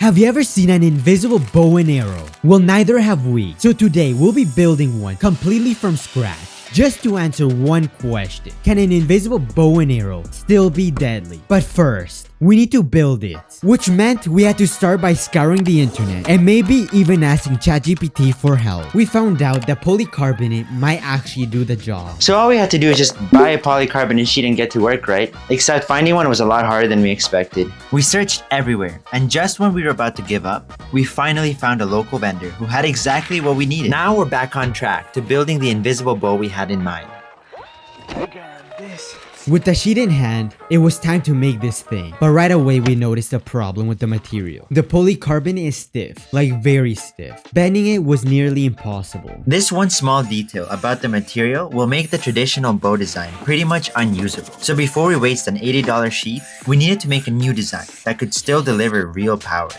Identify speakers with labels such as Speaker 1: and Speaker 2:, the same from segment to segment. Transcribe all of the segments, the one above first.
Speaker 1: Have you ever seen an invisible bow and arrow? Well, neither have we. So today we'll be building one completely from scratch. Just to answer one question, can an invisible bow and arrow still be deadly? But first, we need to build it, which meant we had to start by scouring the internet and maybe even asking ChatGPT for help. We found out that polycarbonate might actually do the job.
Speaker 2: So all we had to do is just buy a polycarbonate sheet and get to work, right? Except finding one was a lot harder than we expected.
Speaker 3: We searched everywhere, and just when we were about to give up, we finally found a local vendor who had exactly what we needed. Now we're back on track to building the invisible bow we had in mind.
Speaker 1: With the sheet in hand, it was time to make this thing. But right away we noticed a problem with the material. The polycarbonate is stiff, like very stiff. Bending it was nearly impossible.
Speaker 3: This one small detail about the material will make the traditional bow design pretty much unusable. So before we waste an $80 sheet, we needed to make a new design that could still deliver real power.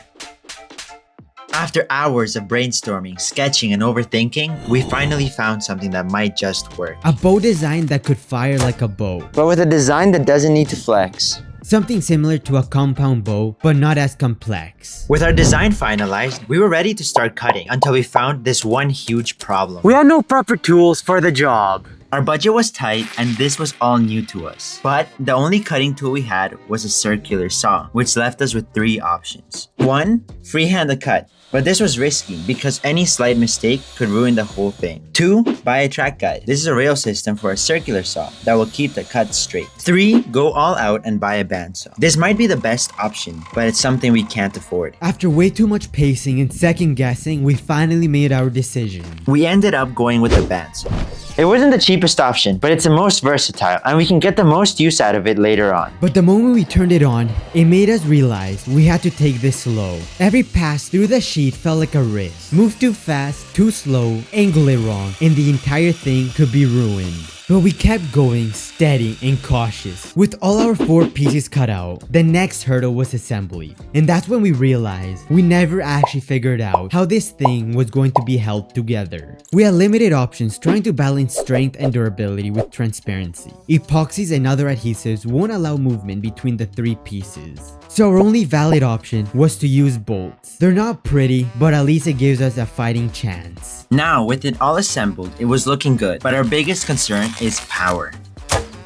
Speaker 3: After hours of brainstorming, sketching, and overthinking, we finally found something that might just work.
Speaker 1: A bow design that could fire like a bow.
Speaker 2: But with a design that doesn't need to flex.
Speaker 1: Something similar to a compound bow, but not as complex.
Speaker 3: With our design finalized, we were ready to start cutting until we found this one huge problem.
Speaker 4: We had no proper tools for the job.
Speaker 3: Our budget was tight and this was all new to us. But the only cutting tool we had was a circular saw, which left us with 3 options. 1. Freehand the cut. But this was risky because any slight mistake could ruin the whole thing. 2. Buy a track guide. This is a rail system for a circular saw that will keep the cut straight. 3. Go all out and buy a bandsaw. This might be the best option, but it's something we can't afford.
Speaker 1: After way too much pacing and second guessing, we finally made our decision.
Speaker 3: We ended up going with the bandsaw.
Speaker 2: It wasn't the cheapest option, but it's the most versatile and we can get the most use out of it later on.
Speaker 1: But the moment we turned it on, it made us realize we had to take this slow. Every pass through the sheet felt like a risk. Move too fast, too slow, angle it wrong, and the entire thing could be ruined. But we kept going steady and cautious. With all our 4 pieces cut out, the next hurdle was assembly. And that's when we realized we never actually figured out how this thing was going to be held together. We had limited options trying to balance strength and durability with transparency. Epoxies and other adhesives won't allow movement between the 3 pieces. So our only valid option was to use bolts. They're not pretty, but at least it gives us a fighting chance.
Speaker 3: Now, with it all assembled, it was looking good, but our biggest concern is power.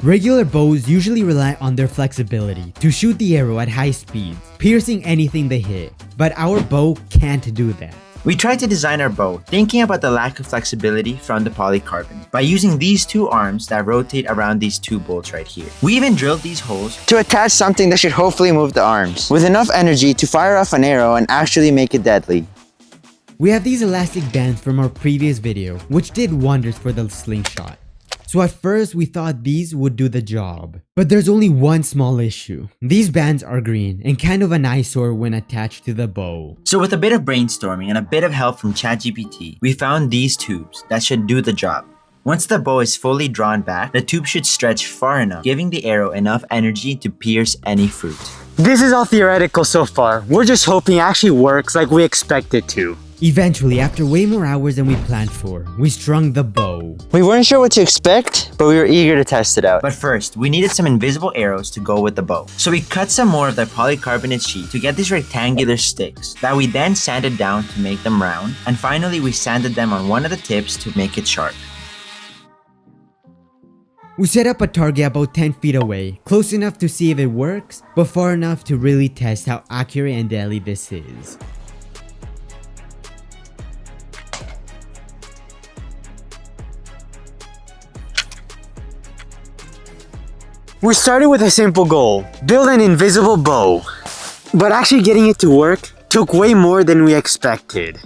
Speaker 1: Regular bows usually rely on their flexibility to shoot the arrow at high speeds, piercing anything they hit, but our bow can't do that.
Speaker 3: We tried to design our bow, thinking about the lack of flexibility from the polycarbonate by using these 2 arms that rotate around these 2 bolts right here. We even drilled these holes
Speaker 2: To attach something that should hopefully move the arms, with enough energy to fire off an arrow and actually make it deadly.
Speaker 1: We have these elastic bands from our previous video, which did wonders for the slingshot. So at first we thought these would do the job. But there's only one small issue. These bands are green and kind of an eyesore when attached to the bow.
Speaker 3: So with a bit of brainstorming and a bit of help from ChatGPT, we found these tubes that should do the job. Once the bow is fully drawn back, the tube should stretch far enough, giving the arrow enough energy to pierce any fruit.
Speaker 4: This is all theoretical so far. We're just hoping it actually works like we expect it to.
Speaker 1: Eventually, after way more hours than we planned for, we strung the bow.
Speaker 2: We weren't sure what to expect, but we were eager to test it out.
Speaker 3: But first, we needed some invisible arrows to go with the bow. So we cut some more of the polycarbonate sheet to get these rectangular sticks that we then sanded down to make them round. And finally, we sanded them on one of the tips to make it sharp.
Speaker 1: We set up a target about 10 feet away, close enough to see if it works, but far enough to really test how accurate and deadly this is.
Speaker 4: We started with a simple goal, build an invisible bow. But actually getting it to work took way more than we expected.